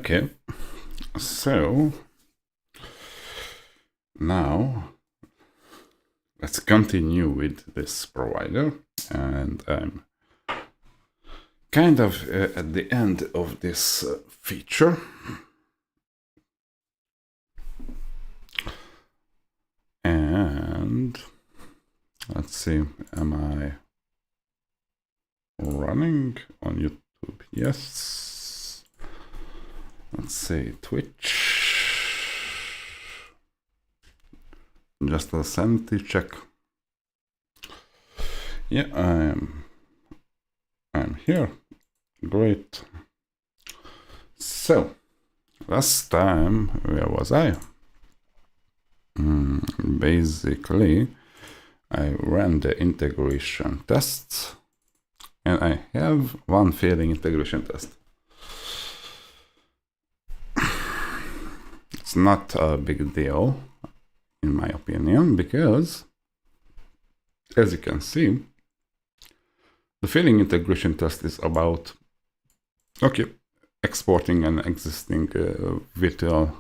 Okay, so now let's continue with this provider, and I'm kind of at the end of this feature. And let's see, am I running on YouTube? Yes. Let's say Twitch. Just a sanity check. Yeah, I'm here. Great. So last time, where was I? Basically, I ran the integration tests, and I have one failing integration test. It's not a big deal, in my opinion, because, as you can see, the failing integration test is about, okay, exporting an existing virtual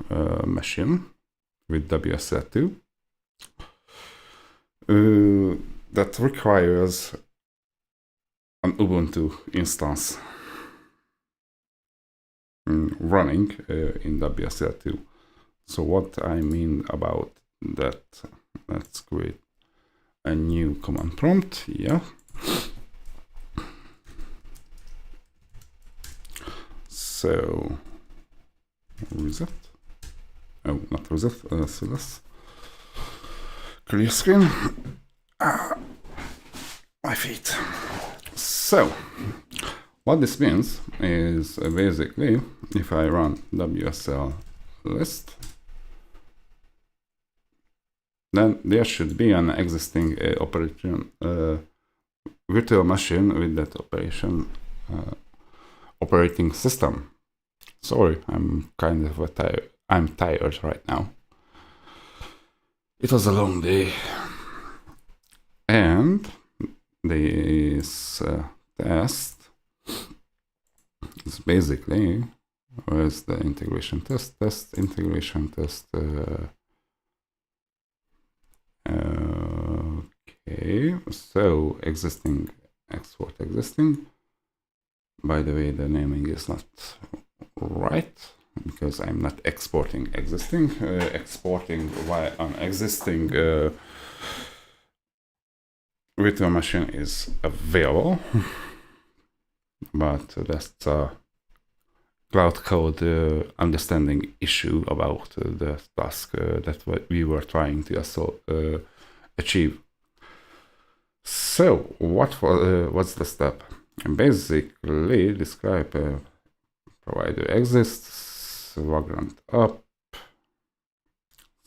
machine with WSL2 that requires an Ubuntu instance running in WSL2. So what I mean about that, let's create a new command prompt. Yeah. So reset. Oh, not reset. So let's clear screen. My feet. So what this means is basically, if I run WSL list, then there should be an existing virtual machine with that operating system. Sorry, I'm kind of tired. I'm tired right now. It was a long day, and this test is basically, where's the integration test? Integration test. Okay, so existing, export existing. By the way, the naming is not right, because I'm not exporting existing, exporting while an existing virtual machine is available, but that's a cloud code understanding issue about the task that we were trying to achieve. So what's the step? And basically describe provider exists, Vagrant up.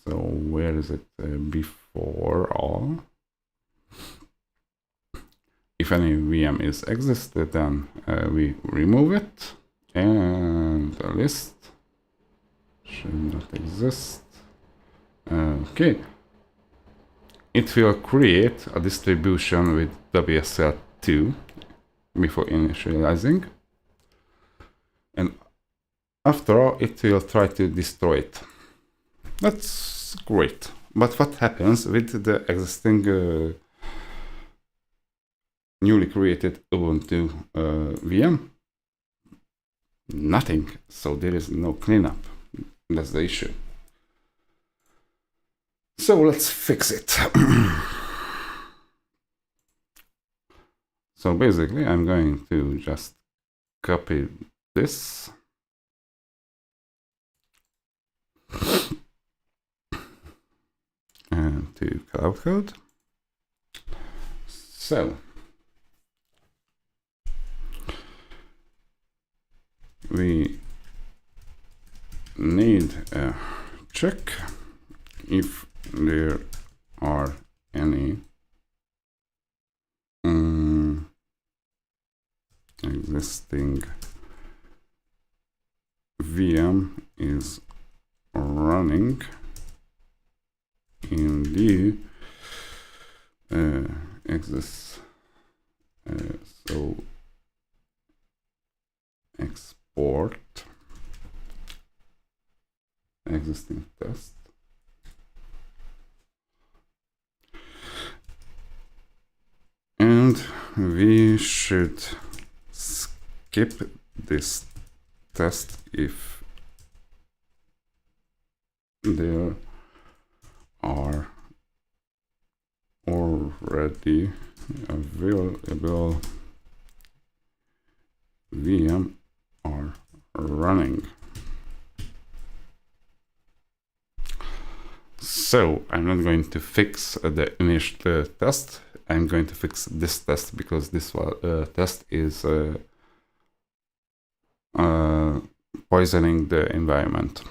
So where is it before all? If any VM is existed, then we remove it, and the list should not exist. Okay, it will create a distribution with WSL2 before initializing, and after all, it will try to destroy it. That's great. But what happens with the existing newly created Ubuntu VM? Nothing. So there is no cleanup. That's the issue. So let's fix it. So basically, I'm going to just copy this and to cloud code. So we need a check if there are any existing VM is running in the exists. So export existing test. And we should skip this test if there are already available VM are running. So I'm not going to fix the initial test. I'm going to fix this test because this test is poisoning the environment.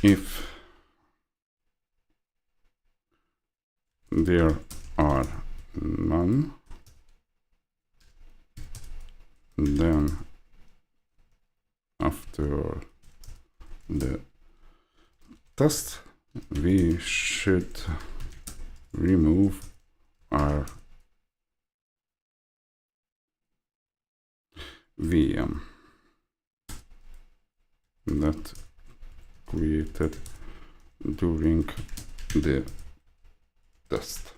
If there are none, then after the test we should remove our VM that created during the test.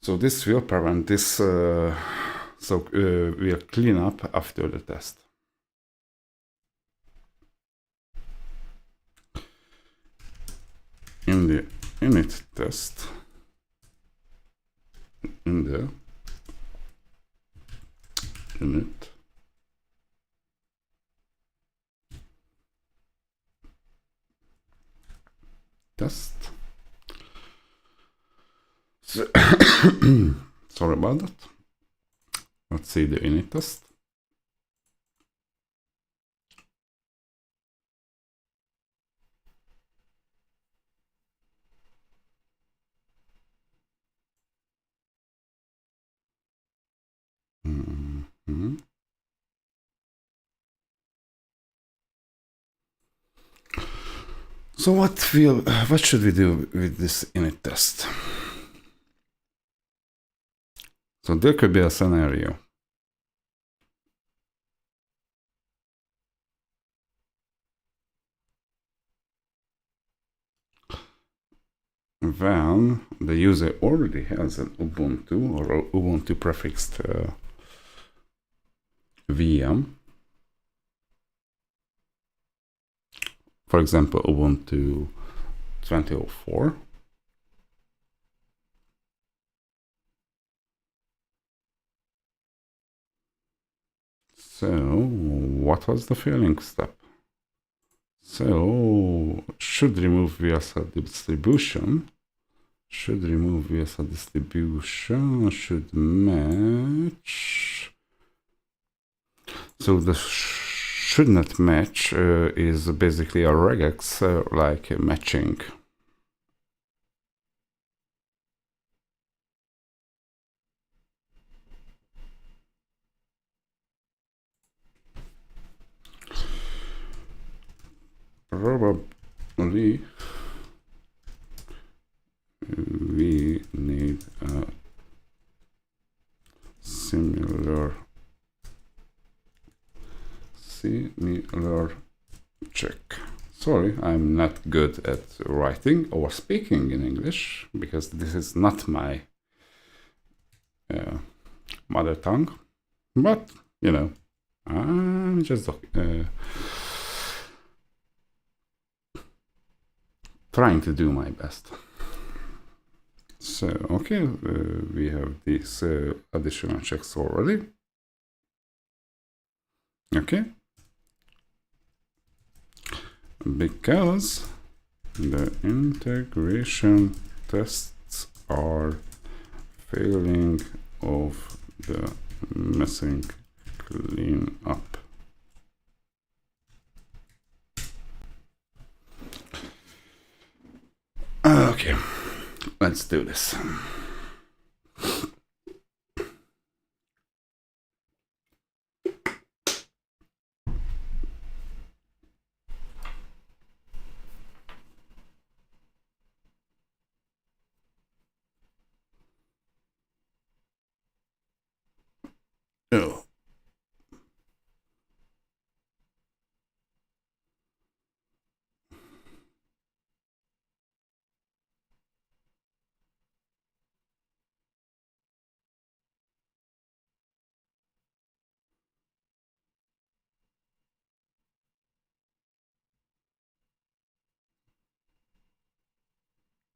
So this will prevent this, we'll clean up after the test. In the init test, in the init test. So sorry about that. Let's see the init test. So what should we do with this init test? So there could be a scenario. When the user already has an Ubuntu or Ubuntu prefixed VM, for example, Ubuntu 2004, so what was the failing step? So should remove VSL distribution, should match. So the should not match is basically a regex like matching. Probably we need a similar check. Sorry, I'm not good at writing or speaking in English because this is not my mother tongue, but you know, I'm just trying to do my best. So, okay, we have these additional checks already. Okay. Because the integration tests are failing of the missing cleanup. Okay, let's do this.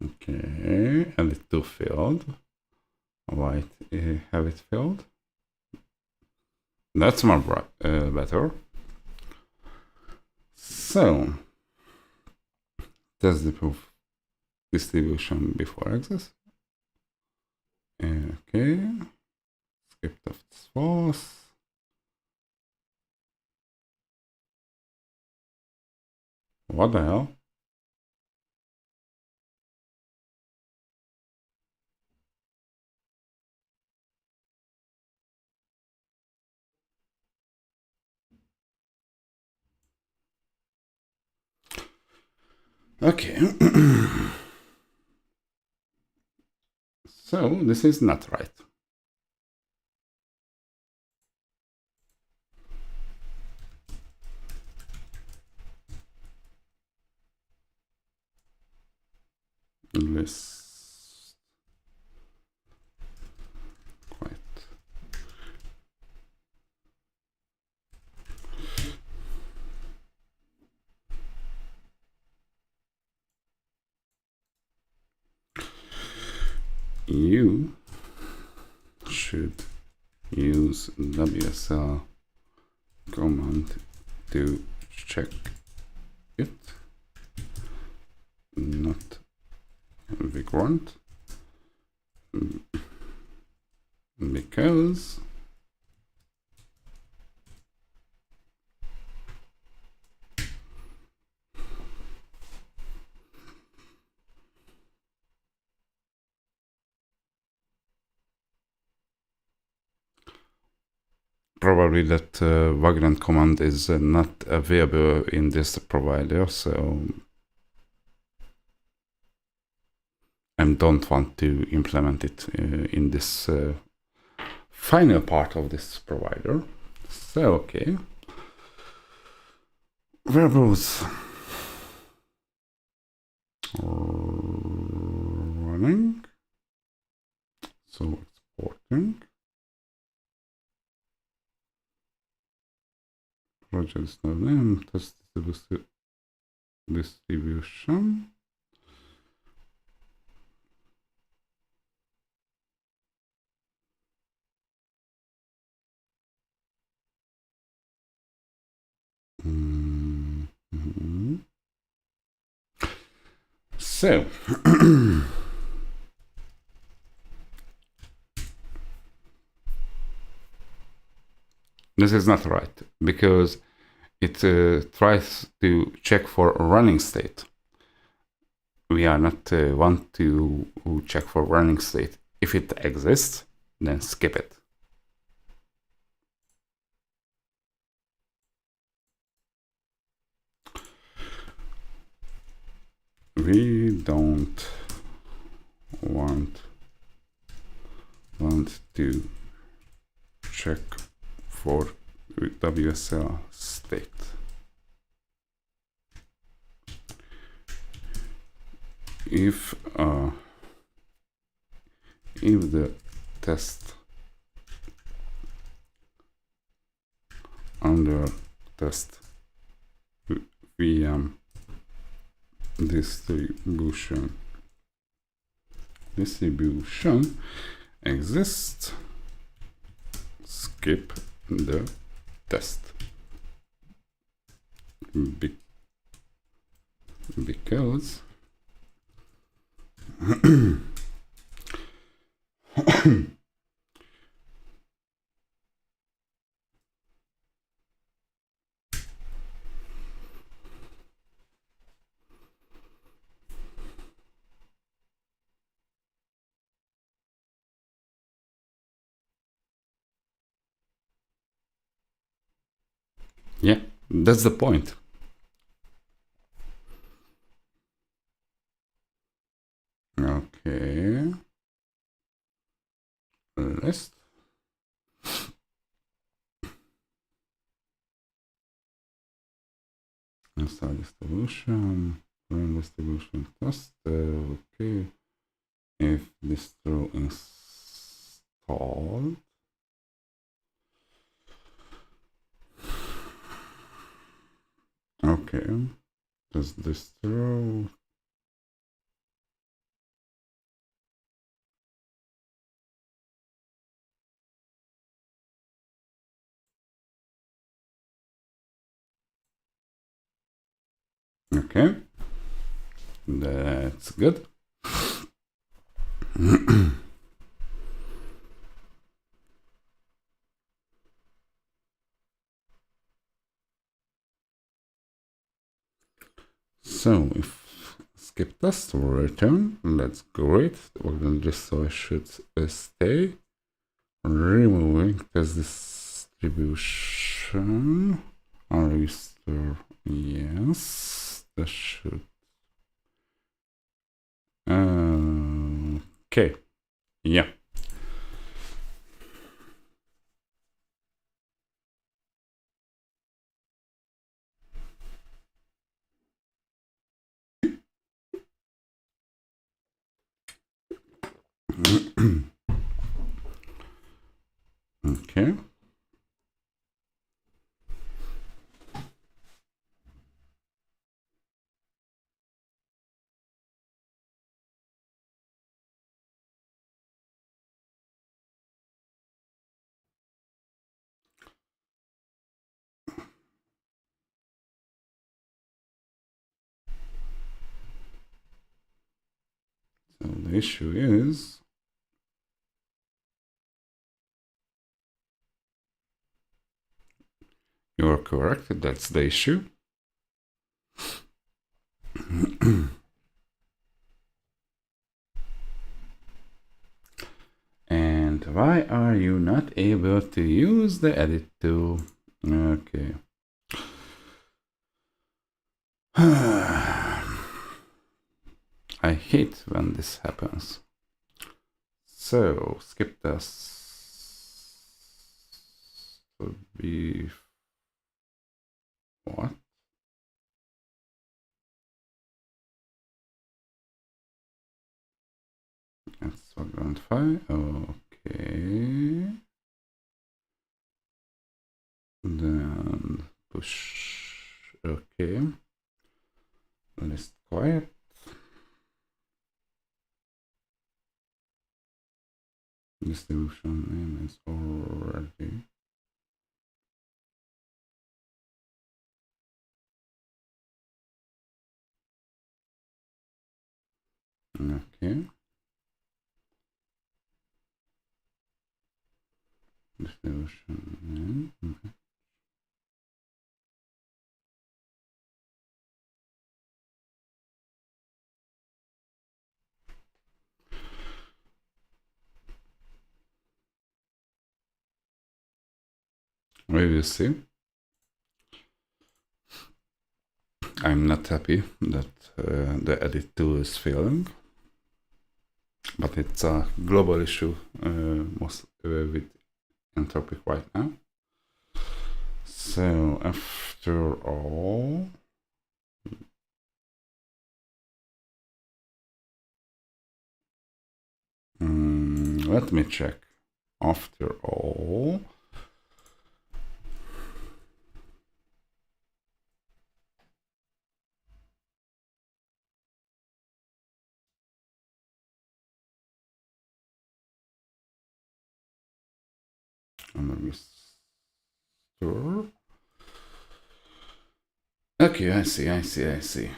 Okay, edit to field. White, have it filled. That's more better. So, test the proof distribution before access. Okay, script of false. What the hell? Okay. So this is not right. List quite. You should use WSL command to check it, not Vagrant, because probably that Vagrant command is not available in this provider, so I don't want to implement it in this final part of this provider. So, okay. Variables running. So exporting. Project name, test distribution. So, this is not right because it tries to check for running state. We are not want to check for running state. If it exists, then skip it. We don't want to check for WSL state. If the test under test VM distribution exists, skip the test because yeah, that's the point. Okay. List. Install distribution. Run distribution test. Okay. If distro installed. Okay. Does distro Okay, that's good. So if skip test will return, that's great. We're going to just so it should stay. Removing test distribution. Restore, yes, that should. Okay, yeah. Okay. So the issue is you are correct. That's the issue. And why are you not able to use the edit tool? Okay. I hate when this happens. So skip this would be what? That's Vagrant 5. Okay. Then push. Okay. List quiet. Distribution name is already. Okay. Distribution name. Okay. We will see. I'm not happy that the edit tool is failing, but it's a global issue most with Entropic right now. So after all, let me check. After all, restore. Okay, I see.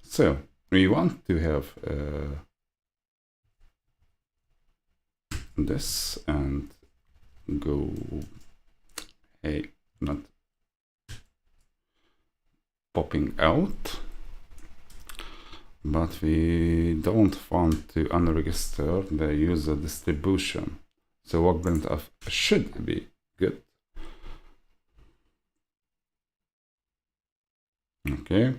So we want to have this and go, hey, not popping out, but we don't want to unregister the user distribution. So Vagrant should be good. Okay.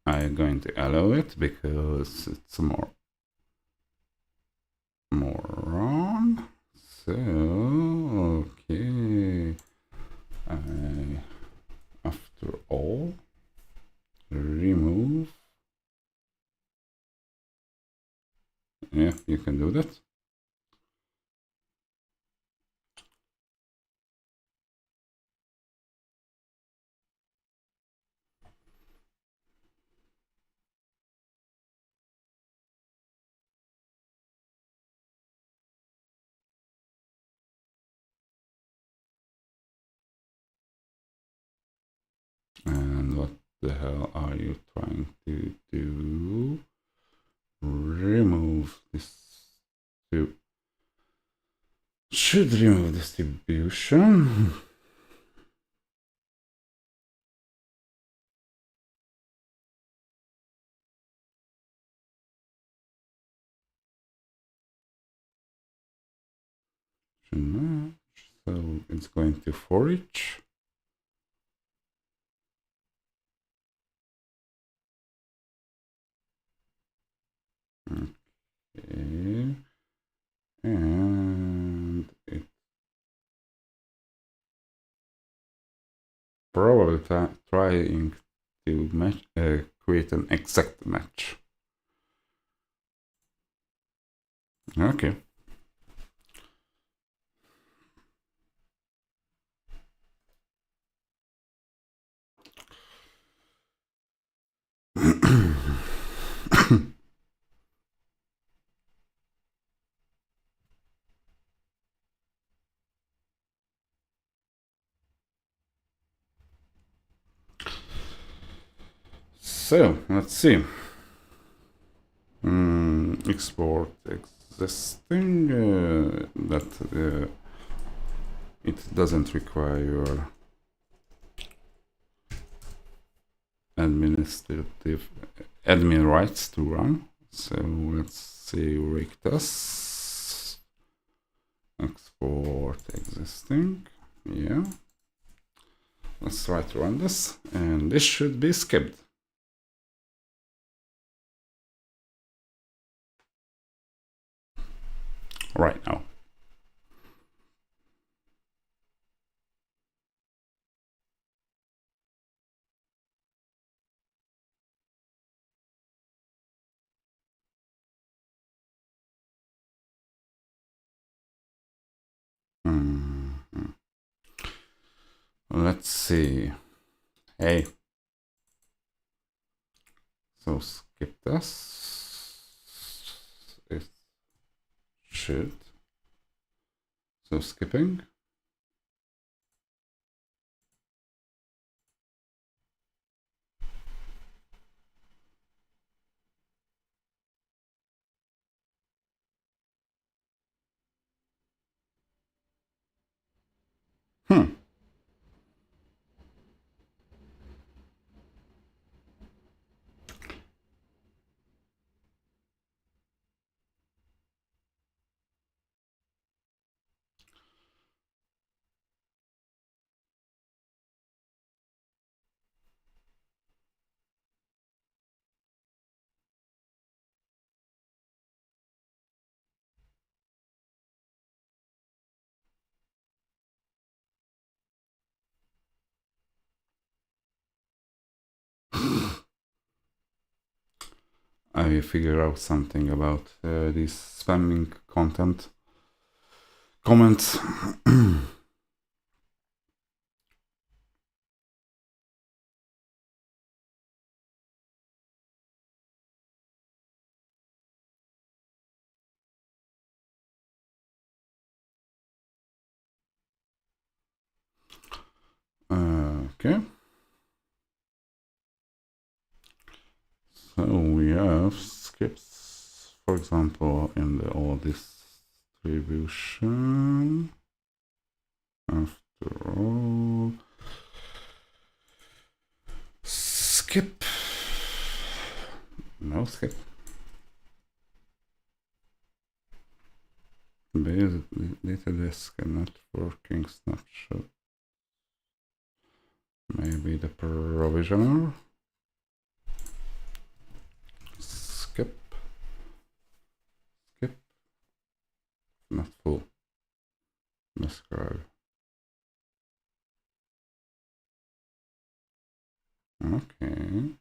I'm going to allow it because it's more wrong. So, okay. After all, remove. Yeah, you can do that. And what the hell are you trying to do? Remove this. Should remove distribution. So it's going to for each. Okay. And it's probably trying to match, create an exact match. Okay. So let's see. Export existing. That it doesn't require administrative admin rights to run. So let's see rectus export existing. Yeah. Let's try to run this, and this should be skipped. Right now. Let's see. Hey. So skip this. It should. So skipping. I figure out something about these spamming content comments. Okay. So we have skips, for example, in the all distribution. After all, skip. No skip. Basically, data disk and networking snapshot. Maybe the provisioner. Skip. Skip. Not full. Describe. Okay.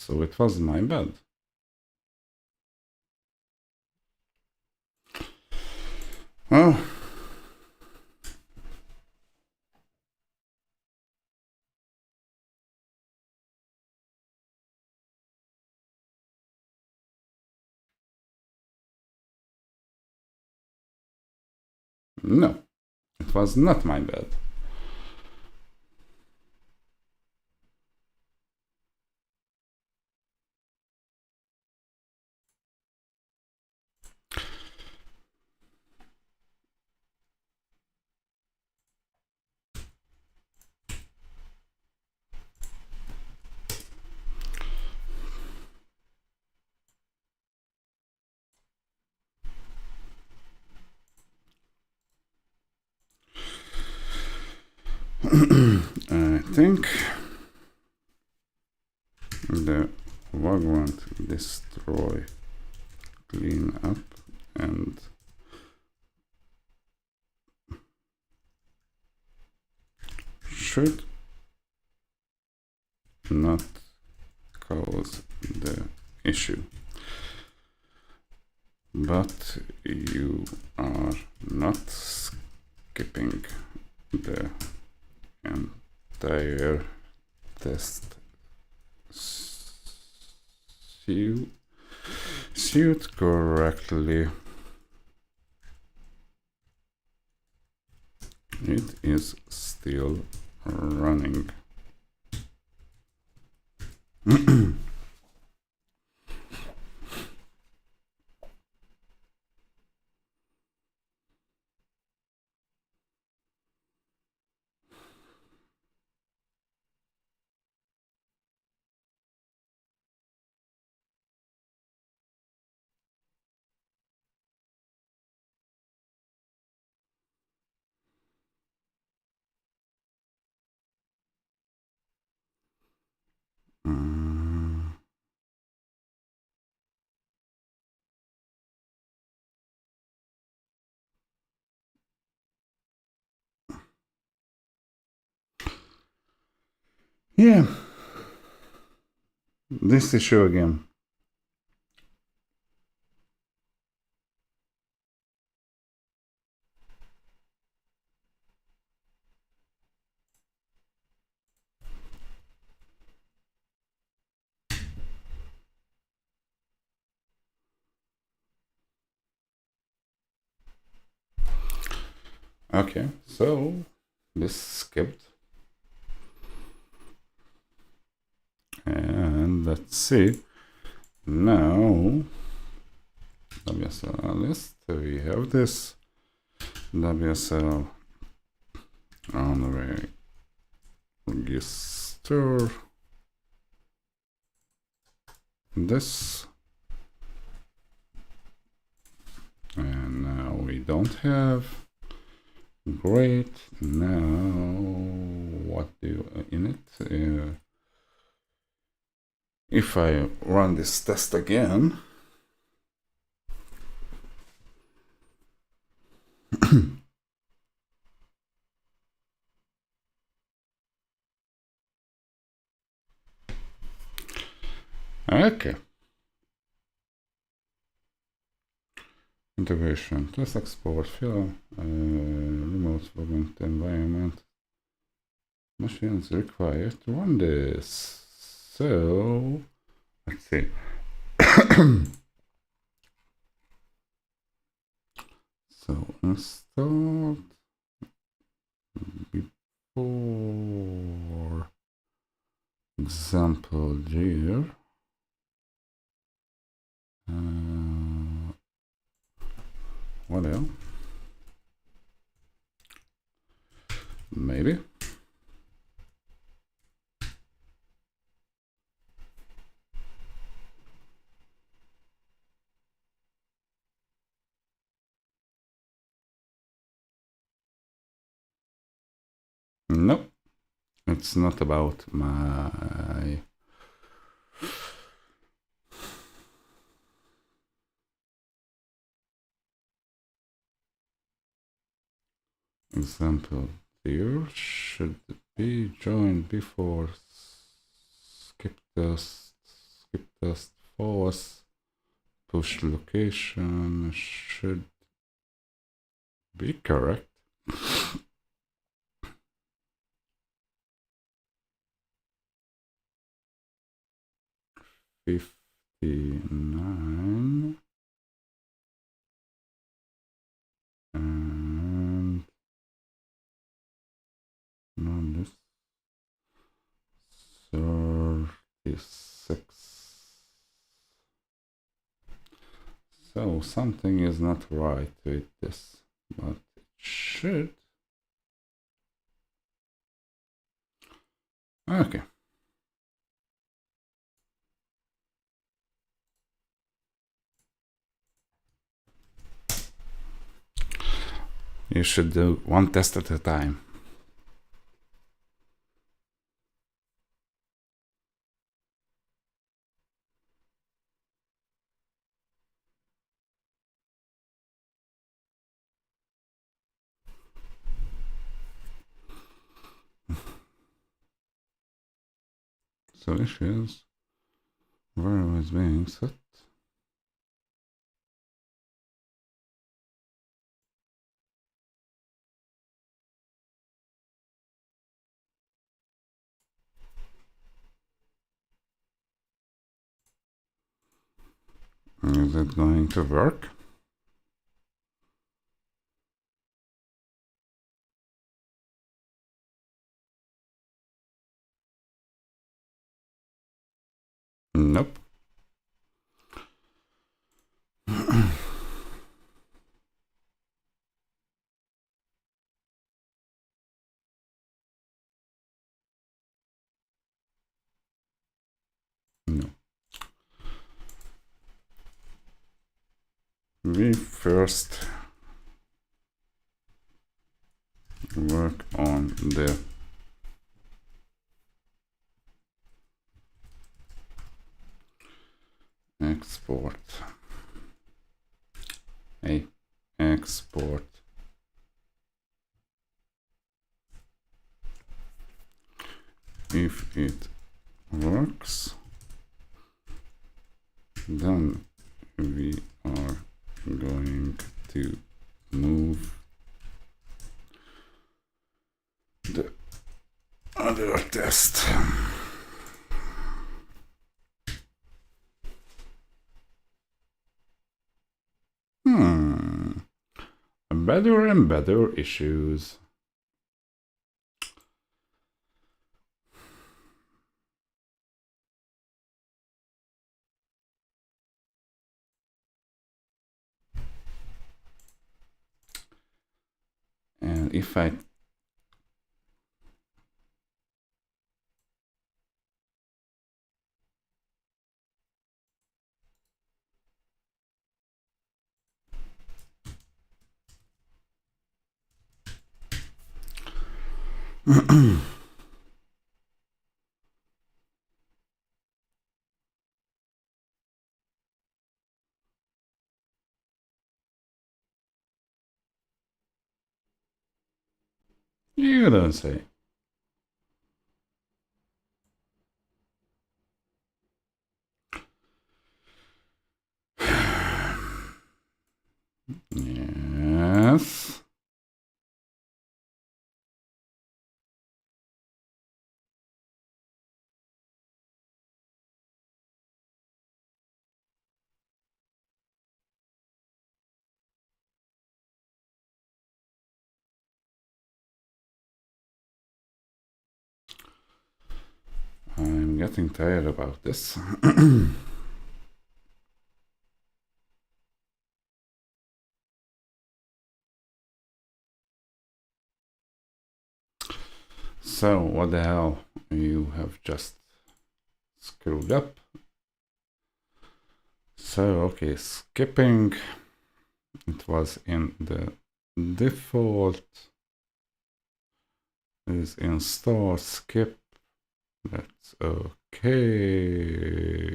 So it was my bad. Oh. No, it was not my bad. I think the Vagrant destroy, clean up, and should not cause the issue. But you are not skipping the entire test suit correctly. It is still running. Yeah, this issue again. Okay, so this skipped. And let's see. Now, WSL list, we have this WSL on register. This. And now we don't have. Great. Now, what do you in it? If I run this test again, okay. Integration, let's export fill, remote Vagrant environment. Machines required to run this. So, let's see. So, install before example here. What else? Maybe. Nope. It's not about my example here should be joined before skip tests. skip test false, push location should be correct. $59 and no, this 36. So something is not right with this, but it should. Okay. You should do one test at a time. So issues, where is being set? Is it going to work? Nope. No. We first work on the export. Export if it works, then we are going to move the other test. Better and better issues. And if I you don't say. Yes. I'm getting tired about this. So what the hell? You have just screwed up. So okay, skipping. It was in the default. Is install skip. That's okay.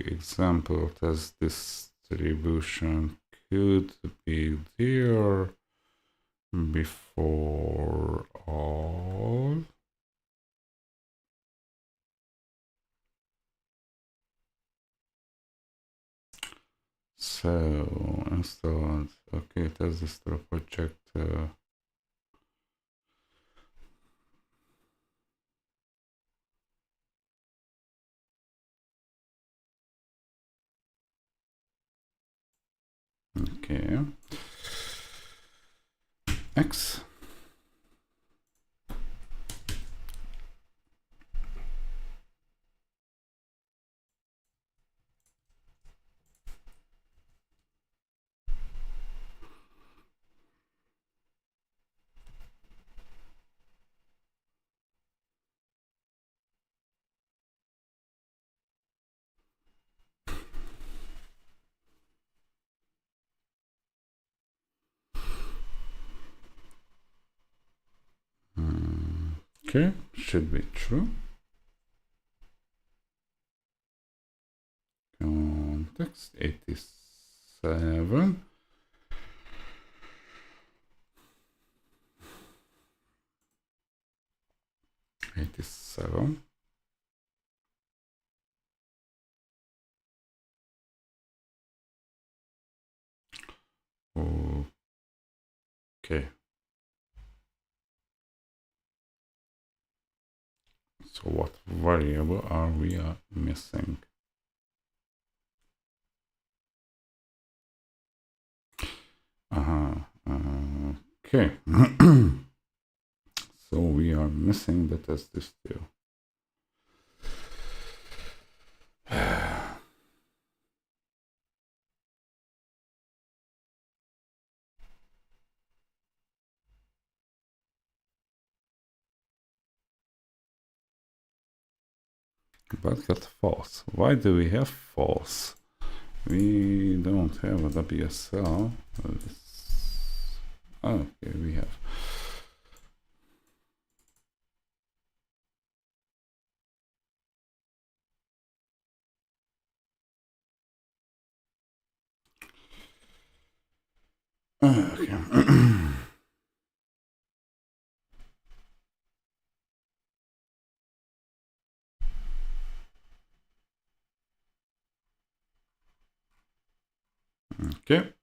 Example test distribution could be there before all. So installed. Okay, test this to project. Okay. X. Okay, should be true. Context 87. Okay. So what variable are we missing? Okay. So we are missing the test still. But got false. Why do we have false? We don't have a WSL. Okay, we have. Okay. Okay.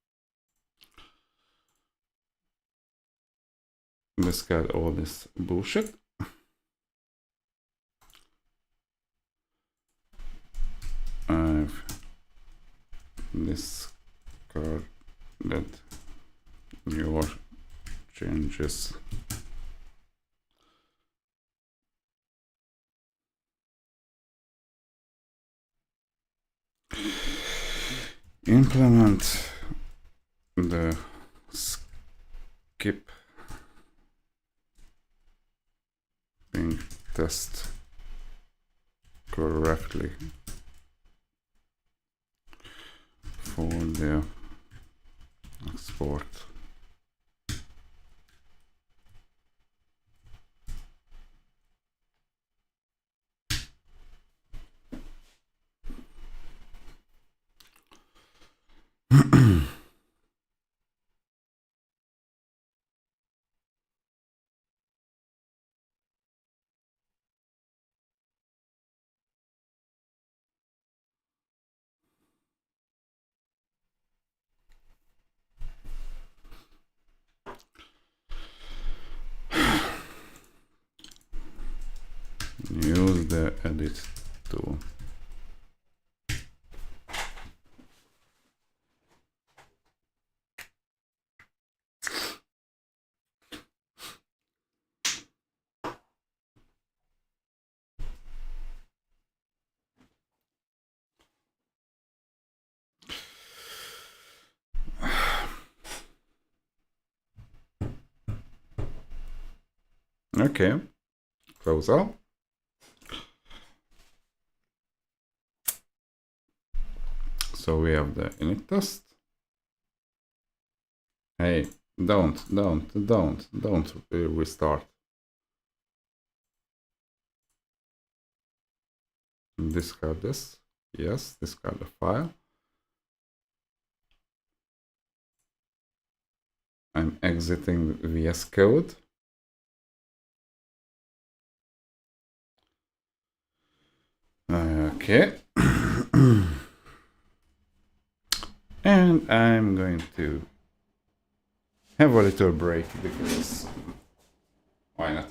Discard all this bullshit. I've discarded your changes. Implement the skip test correctly for the export. Use the edit tool. Okay, close out. So we have the init test. Hey, don't restart. Discard this. Yes, discard the file. I'm exiting VS Code. Okay. And And I'm going to have a little break because why not?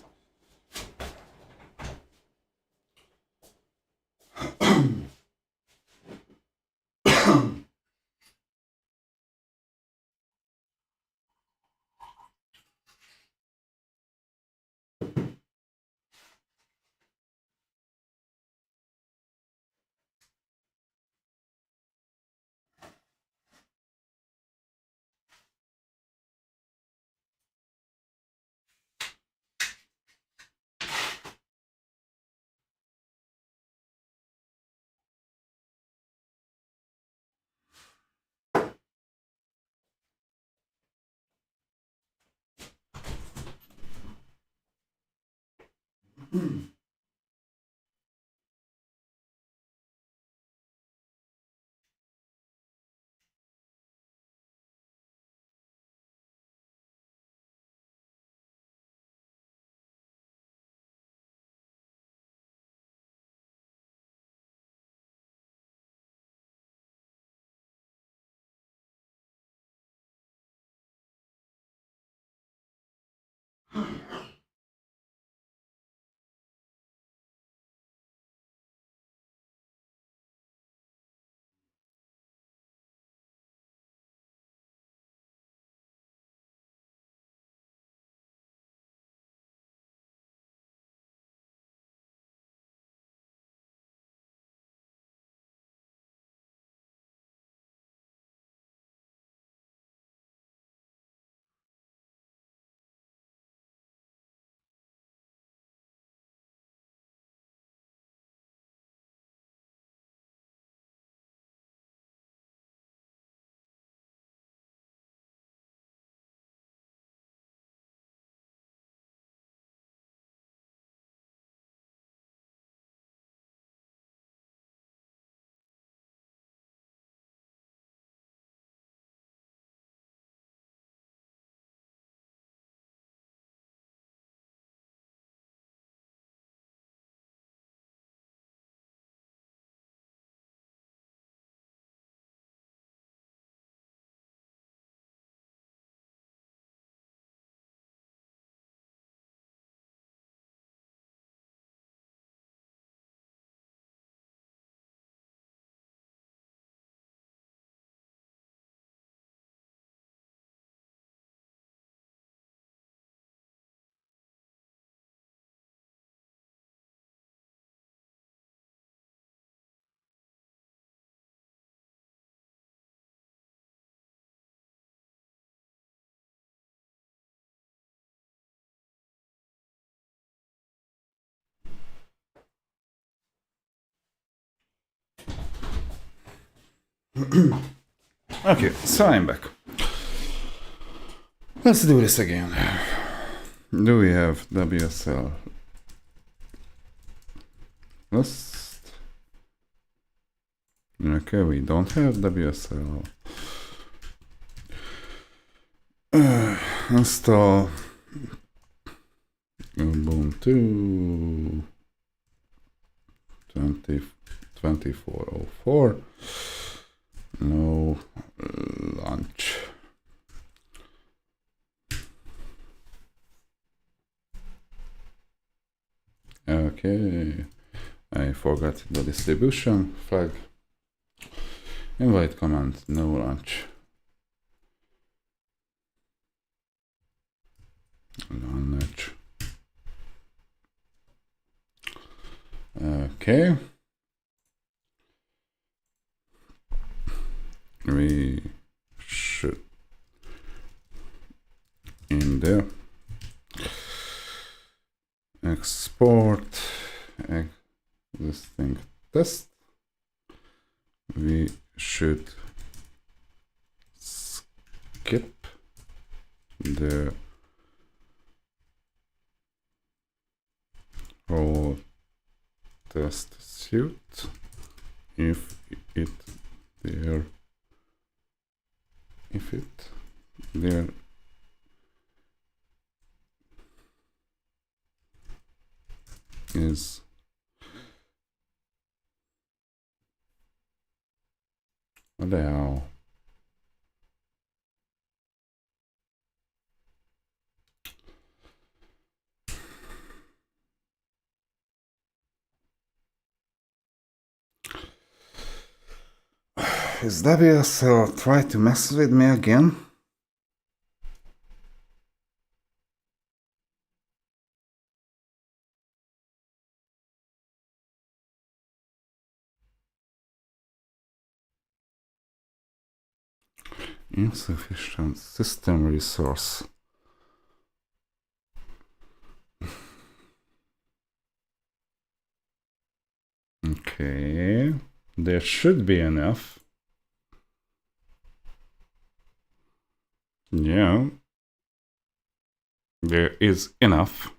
Okay, so I'm back. Let's do this again. Do we have WSL list? Okay, we don't have WSL. Install Ubuntu 2404. No launch. Okay, I forgot the distribution flag. Invite command, no launch. Launch. Okay. We should in there export existing test. We should skip the whole test suite if it there is what the hell? Is WSL try to mess with me again? Insufficient system resource. Okay, there should be enough. Yeah, there is enough.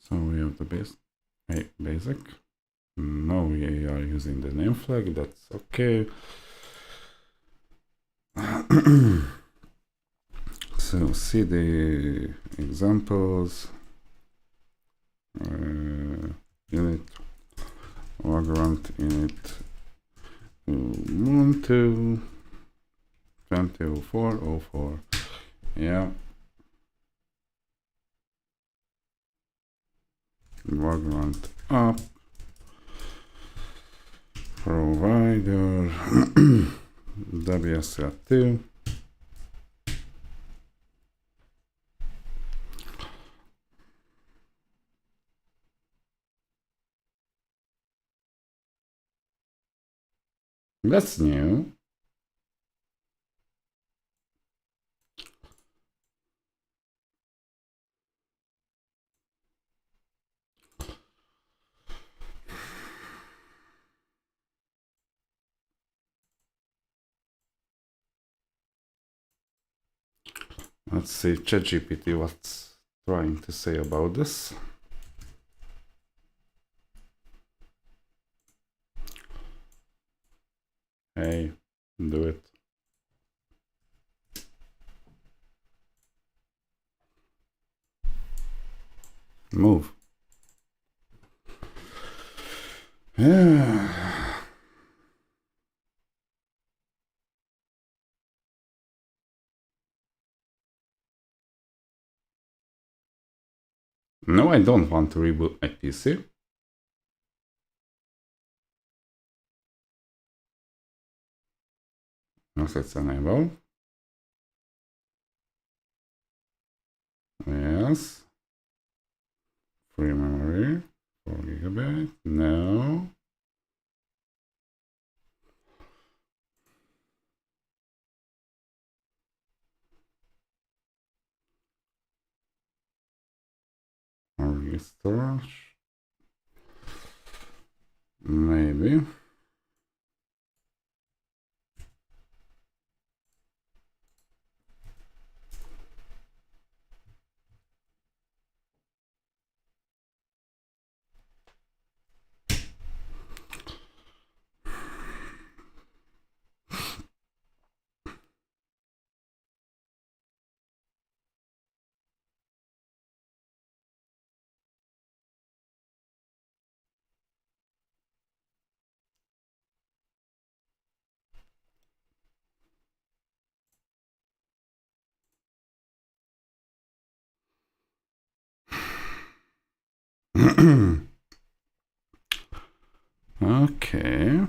So we have the basic. No, we are using the name flag. That's okay. So see the examples. Unit Vagrant init Moon2 2004. Yeah. Vagrant app provider WSL2. That's new. Let's see ChatGPT what's trying to say about this. Hey, do it. Move. Yeah. No, I don't want to reboot my PC. Assets enable. Yes. Free memory. 4 GB. No. Storage. Maybe. Okay.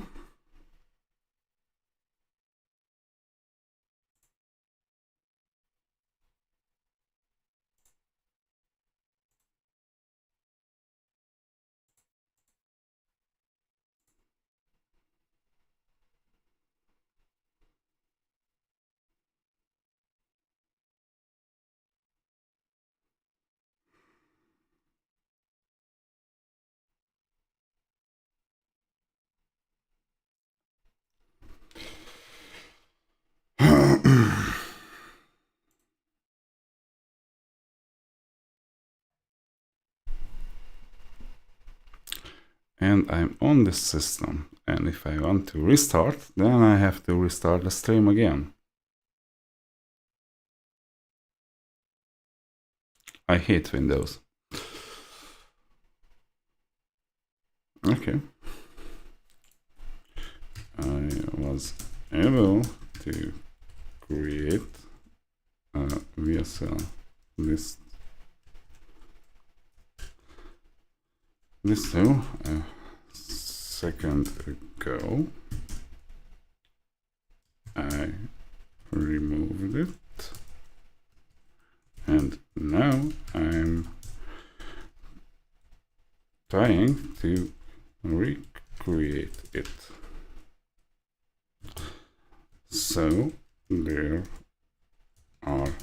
and I'm on this system. And if I want to restart, then I have to restart the stream again. I hate Windows. Okay. I was able to create a WSL list. This too, a second ago. I removed it, and now I'm trying to recreate it. So there are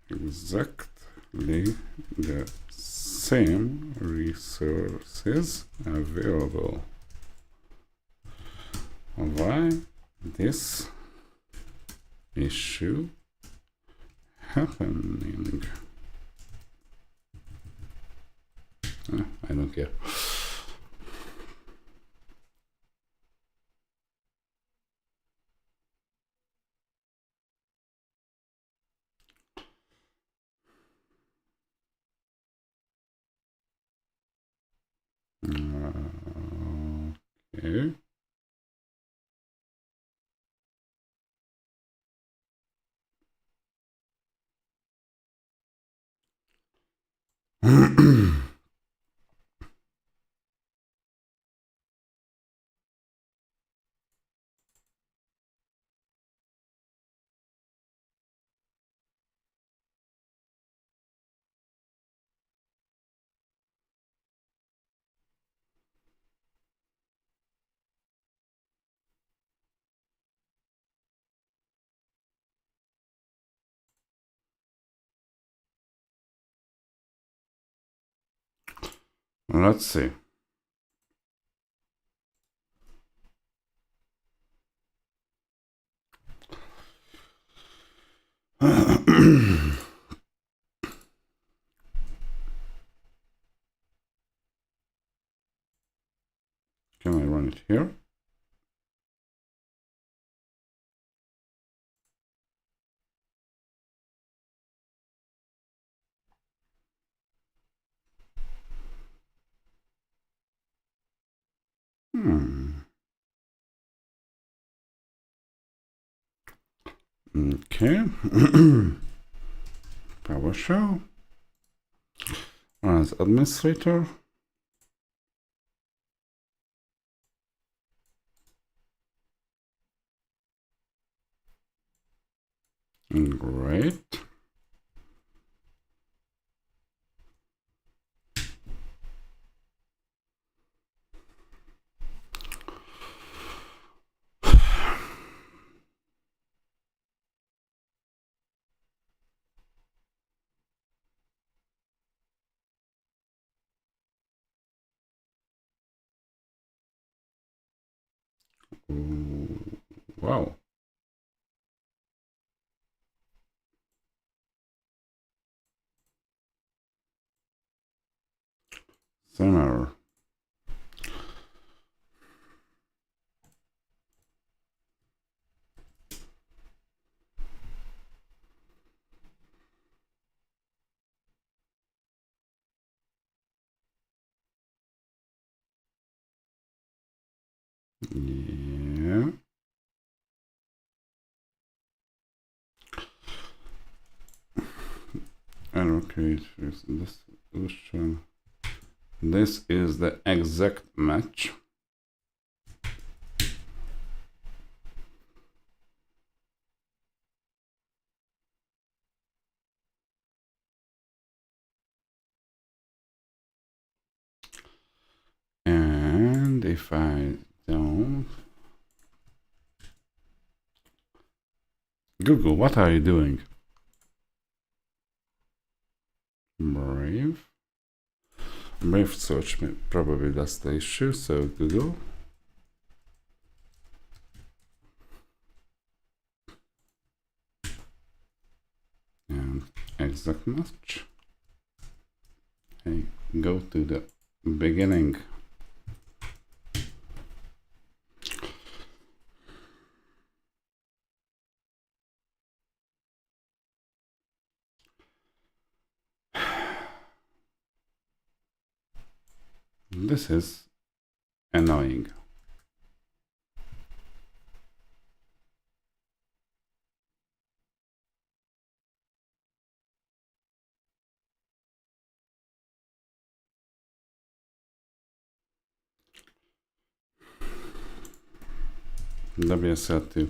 exactly the same resources available. Why this issue happening? I don't care. Okay. Let's see. Can I run it here? Okay. PowerShell. As administrator. Great. Wow. Summer. Yeah. And okay, this solution. This is the exact match. And if I don't... Google, what are you doing? Brave. Brave search, probably that's the issue, so Google. And exact match. Hey, go to the beginning. This is annoying. WSL2.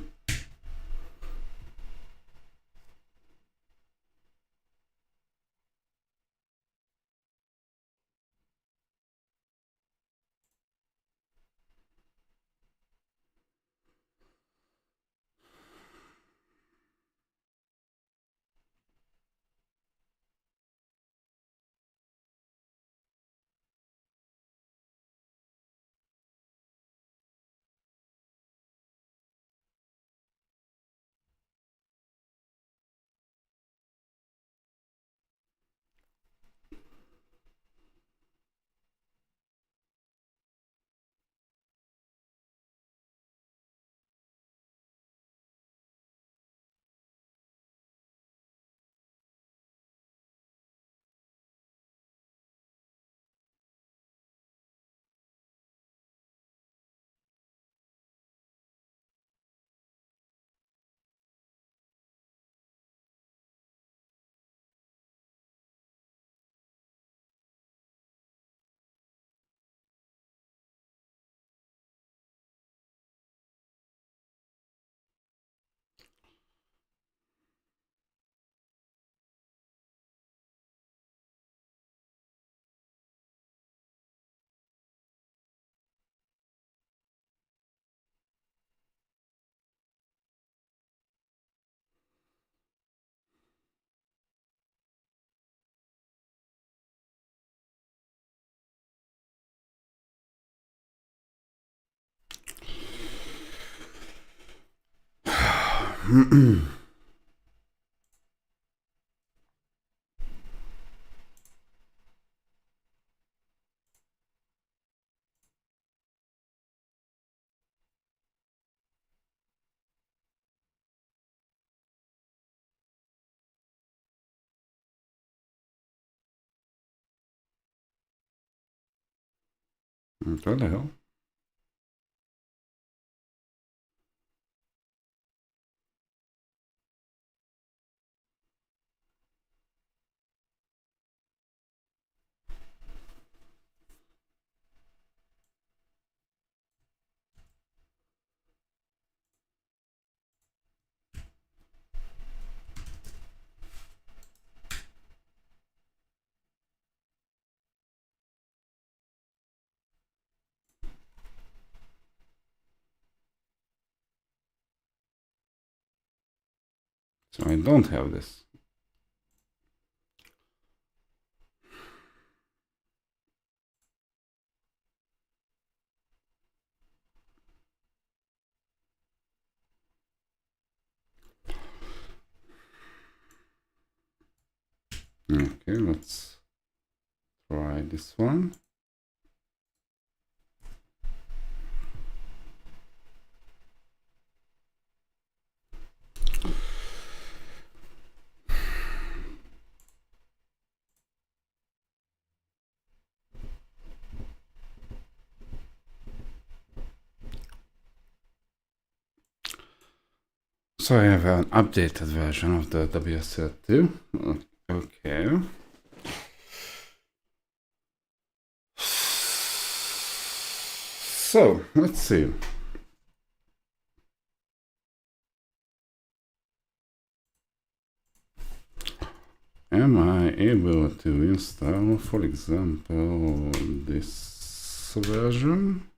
What the hell? So I don't have this. Okay, let's try this one. So I have an updated version of the WSL2. Okay. So let's see. Am I able to install, for example, this version?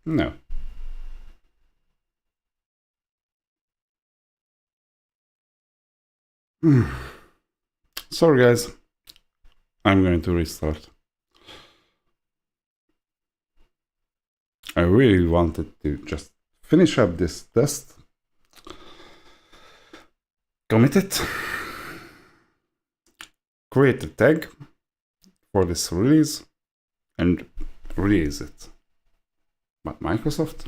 No. Sorry guys, I'm going to restart. I really wanted to just finish up this test, commit it, create a tag for this release, and release it. But Microsoft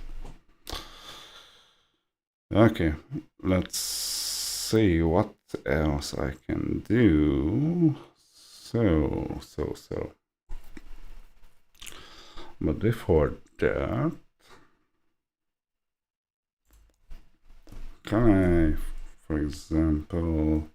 Okay, let's see what else I can do. So. But before that, can I, for example,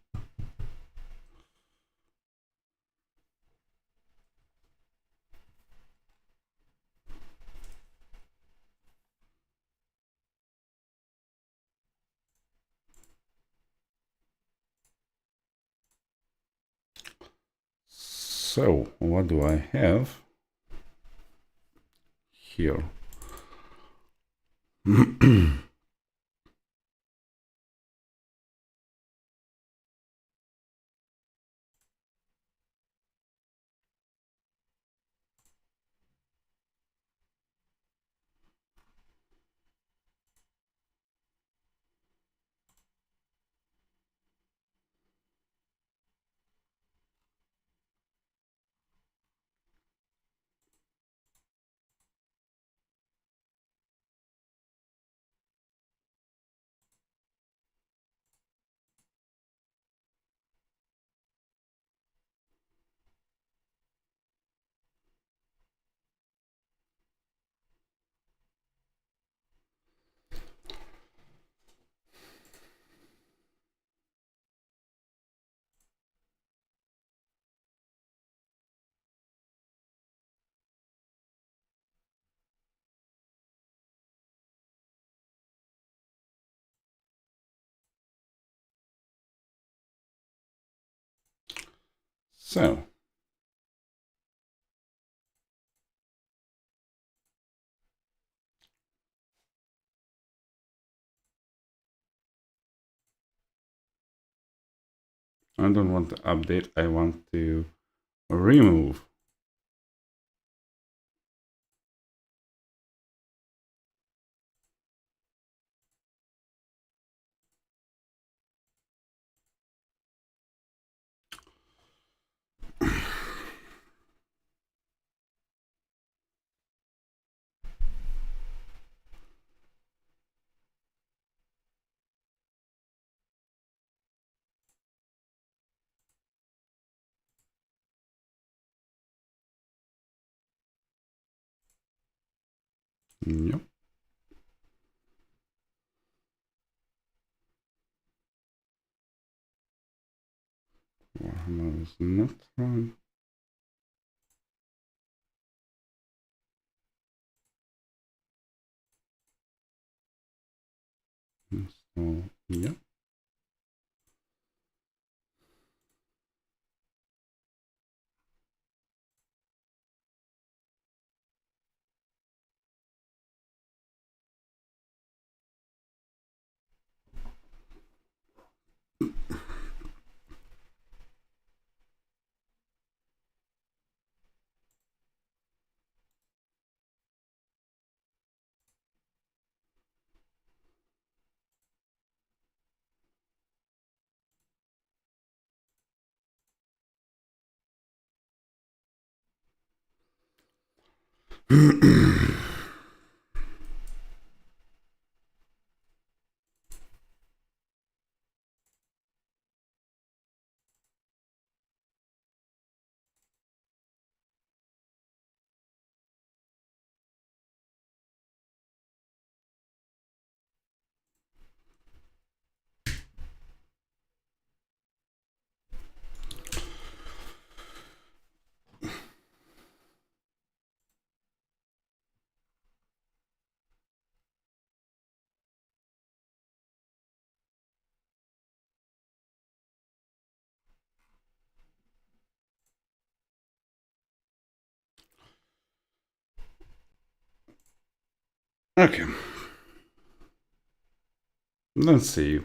so what do I have here? So, I don't want to update, I want to remove. Yep. Warhammer is not right. So, yep. Okay. Let's see.